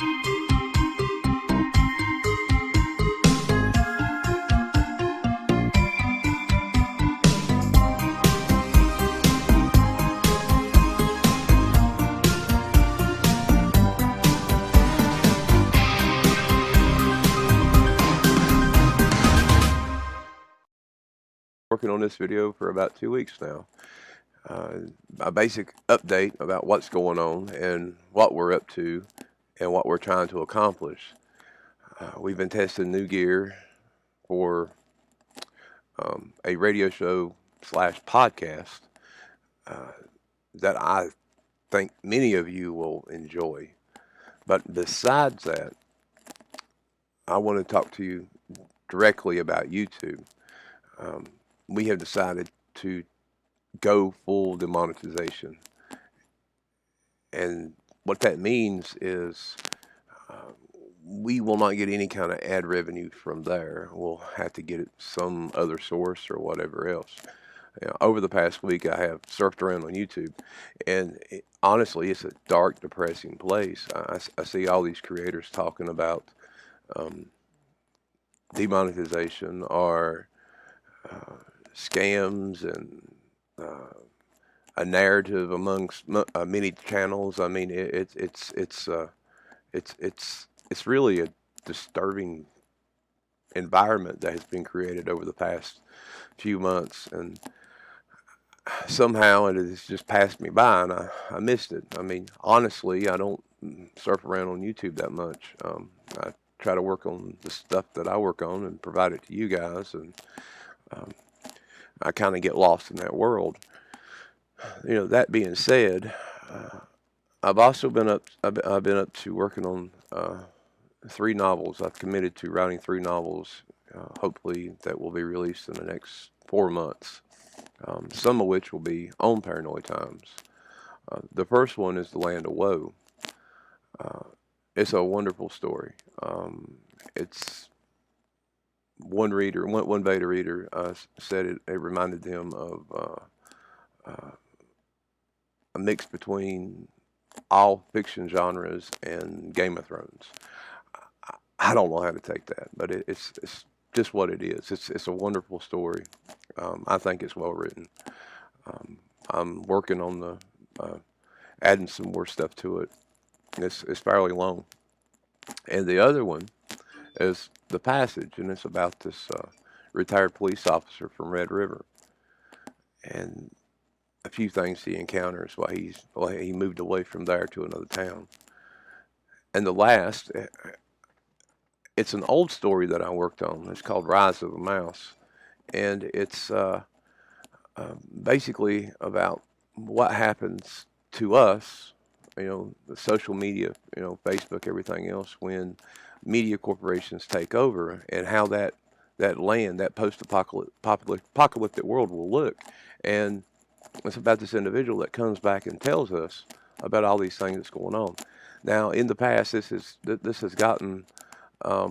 Working on this video for about 2 weeks now. A basic update about what's going on and what we're up to and what we're trying to accomplish. We've been testing new gear for a radio show slash podcast that I think many of you will enjoy. But besides that, I want to talk to you directly about YouTube. We have decided to go full demonetization. And what that means is we will not get any kind of ad revenue from there. We'll have to get it some other source or whatever else. Over the past week, I have surfed around on YouTube, and honestly, it's a dark, depressing place. I see all these creators talking about demonetization or scams and a narrative amongst many channels. I mean, it's really a disturbing environment that has been created over the past few months, and somehow it has just passed me by, and I missed it. I mean, honestly, I don't surf around on YouTube that much. I try to work on the stuff that I work on and provide it to you guys, and I kind of get lost in that world. That being said, I've also been up to working on 3 novels. I've committed to writing 3 novels, hopefully that will be released in the next 4 months, some of which will be on Paranoid Times. The first one is The Land of Woe. It's a wonderful story. It's one beta reader said it reminded them of a mix between all fiction genres and Game of Thrones. I don't know how to take that, but it's just what it is. It's a wonderful story. I think it's well written. I'm working on the adding some more stuff to it. It's fairly long. And the other one is The Passage, and it's about this retired police officer from Red River and a few things he encounters while he moved away from there to another town. And the last, it's an old story that I worked on. It's called Rise of the Mouse, and it's basically about what happens to us, the social media, Facebook, everything else, when media corporations take over, and how that land, that post-apocalyptic world will look. And it's about this individual that comes back and tells us about all these things that's going on. Now, in the past, this has gotten a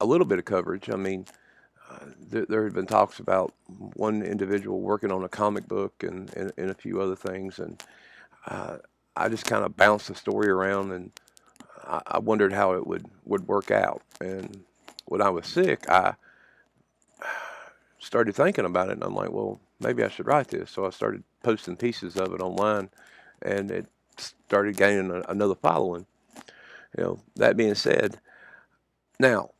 little bit of coverage. I mean, there have been talks about one individual working on a comic book and a few other things, and I just kind of bounced the story around, and I wondered how it would work out. And when I was sick, I started thinking about it, and I'm like, well, maybe I should write this. So I started posting pieces of it online, and it started gaining another following. That being said, now,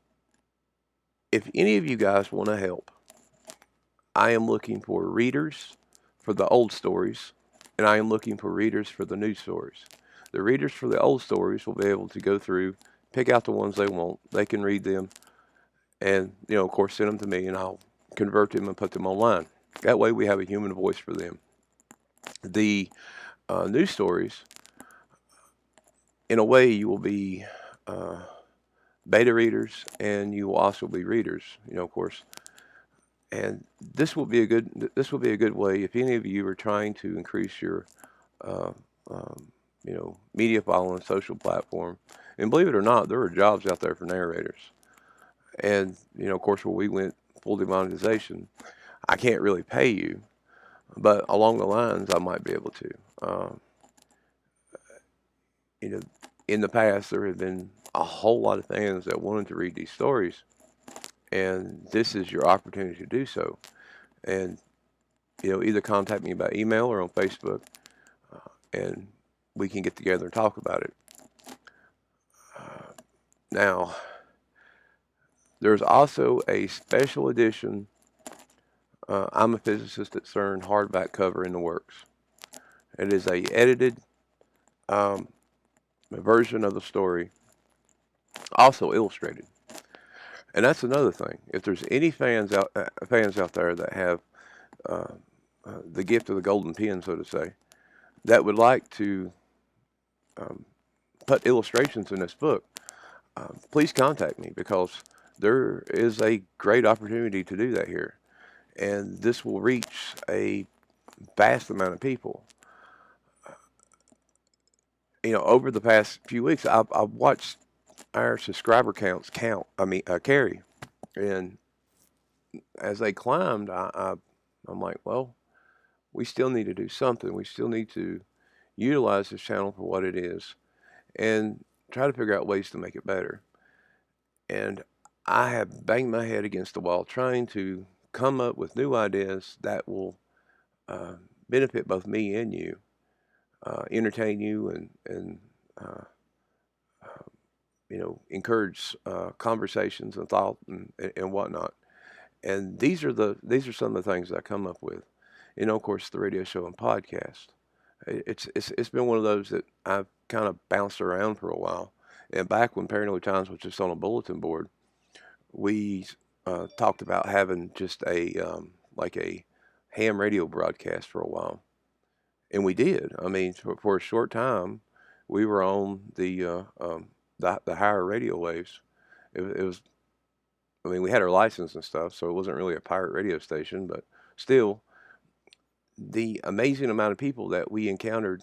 if any of you guys want to help, I am looking for readers for the old stories, and I am looking for readers for the new stories. The readers for the old stories will be able to go through, pick out the ones they want. They can read them, and of course, send them to me, and I'll convert them and put them online. That way, we have a human voice for them. The new stories, in a way, you will be beta readers, and you will also be readers, of course. And this will be a good way if any of you are trying to increase your media following, social platform. And believe it or not, there are jobs out there for narrators. And of course, when we went full demonetization, I can't really pay you, but along the lines, I might be able to. you know, in the past, there have been a whole lot of fans that wanted to read these stories, and this is your opportunity to do so. And, either contact me by email or on Facebook, and we can get together and talk about it. Now, there's also a special edition I'm a Physicist at CERN hardback cover in the works. It is a edited version of the story, also illustrated. And that's another thing. If there's any fans out there that have the gift of the golden pen, so to say, that would like to put illustrations in this book, please contact me, because there is a great opportunity to do that here. And this will reach a vast amount of people. Over the past few weeks, I've watched our subscriber counts carry. And as they climbed, I'm like, well, we still need to do something. We still need to utilize this channel for what it is and try to figure out ways to make it better. And I have banged my head against the wall trying to come up with new ideas that will benefit both me and you, entertain you, and encourage conversations and thought and whatnot. And these are some of the things that I come up with. Of course, the radio show and podcast. It's been one of those that I've kind of bounced around for a while. And back when Paranoid Times was just on a bulletin board, we talked about having just like a ham radio broadcast for a while, and we did. I mean, for a short time, we were on the higher radio waves. It was. I mean, we had our license and stuff, so it wasn't really a pirate radio station, but still, the amazing amount of people that we encountered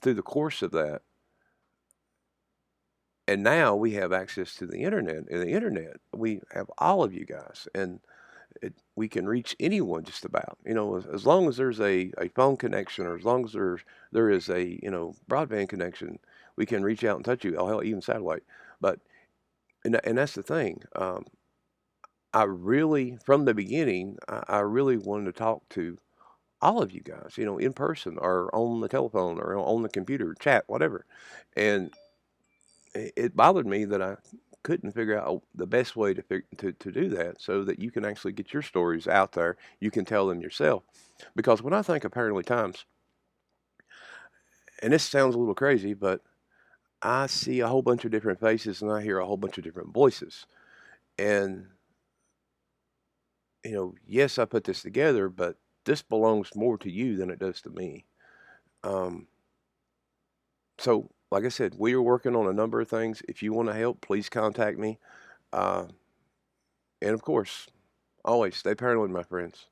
through the course of that. And now we have access to the internet. And the internet, we have all of you guys, and we can reach anyone just about. As long as there's a phone connection, or as long as there is a broadband connection, we can reach out and touch you. Oh, hell, even satellite. But and that's the thing. I really, from the beginning, I really wanted to talk to all of you guys, in person or on the telephone or on the computer, chat, whatever. And it bothered me that I couldn't figure out the best way to do that, so that you can actually get your stories out there. You can tell them yourself. Because when I think of Paranoid Times, and this sounds a little crazy, but I see a whole bunch of different faces and I hear a whole bunch of different voices. And yes, I put this together, but this belongs more to you than it does to me. So, like I said, we are working on a number of things. If you want to help, please contact me. And of course, always stay paranoid, my friends.